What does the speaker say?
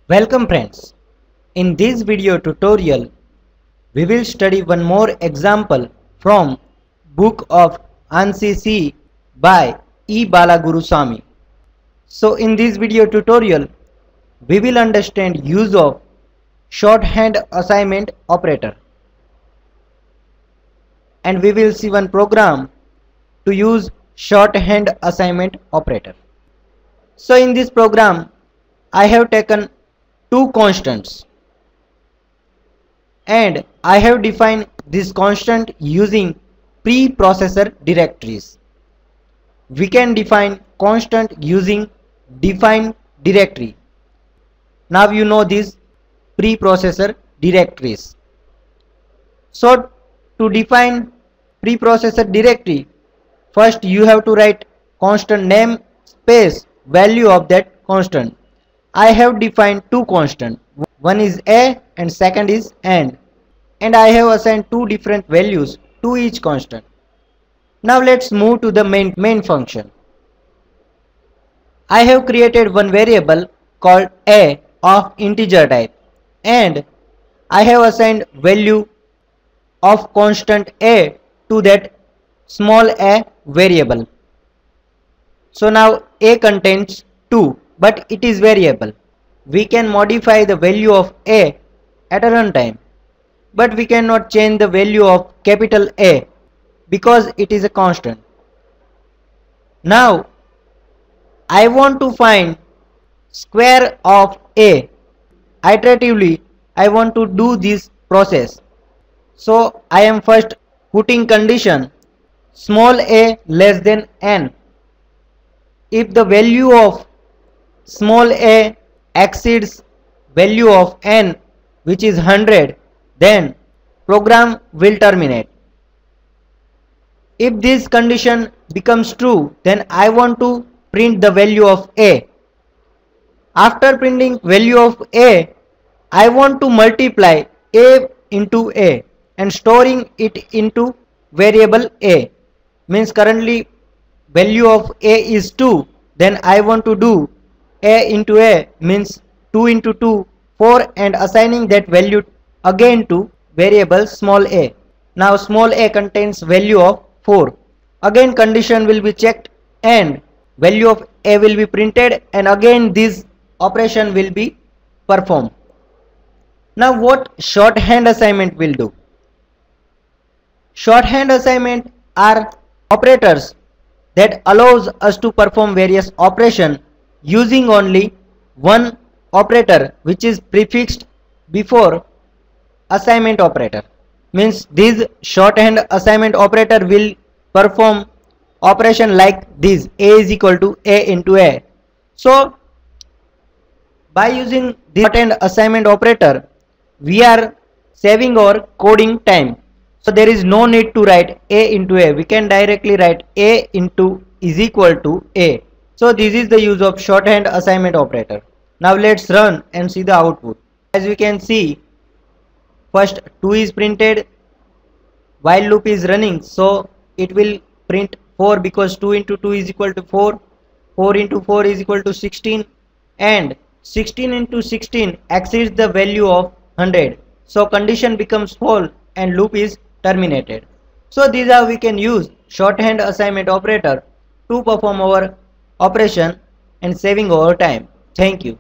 Welcome friends. In this video tutorial, we will study one more example from Book of ANSI C by E. Balagurusamy. So in this video tutorial, we will understand use of shorthand assignment operator. And we will see one program to use shorthand assignment operator. So in this program, I have taken two constants and I have defined this constant using preprocessor directories. We can define constant using define directory. Now you know these preprocessor directories. So to define preprocessor directory, first you have to write constant name space value of that constant. I have defined two constants. One is a and second is and I have assigned two different values to each constant. Now let's move to the main function. I have created one variable called a of integer type and I have assigned value of constant a to that small a variable. So now a contains 2, but it is variable. We can modify the value of a at a runtime, but we cannot change the value of capital A because it is a constant. Now I want to find square of a. Iteratively I want to do this process. So I am first putting condition small a less than n. If the value of small a exceeds value of n, which is 100, then program will terminate. If this condition becomes true, then I want to print the value of a. After printing value of a, I want to multiply a into a and storing it into variable a. Means currently value of a is 2, then I want to do a into a means 2 into 2, 4, and assigning that value again to variable small a. Now small a contains value of 4. Again condition will be checked and value of a will be printed, and again this operation will be performed. Now what shorthand assignment will do? Shorthand assignment are operators that allows us to perform various operations using only one operator which is prefixed before assignment operator. Means this shorthand assignment operator will perform operation like this: a is equal to a into a. So by using this shorthand assignment operator, we are saving our coding time. So there is no need to write a into a. We can directly write a into is equal to a. So this is the use of shorthand assignment operator. Now let's run and see the output. As we can see, first 2 is printed, while loop is running, so it will print 4 because 2 into 2 is equal to 4, 4 into 4 is equal to 16, and 16 into 16 exceeds the value of 100. So condition becomes false and loop is terminated. So these are we can use shorthand assignment operator to perform our operation and saving our time. Thank you.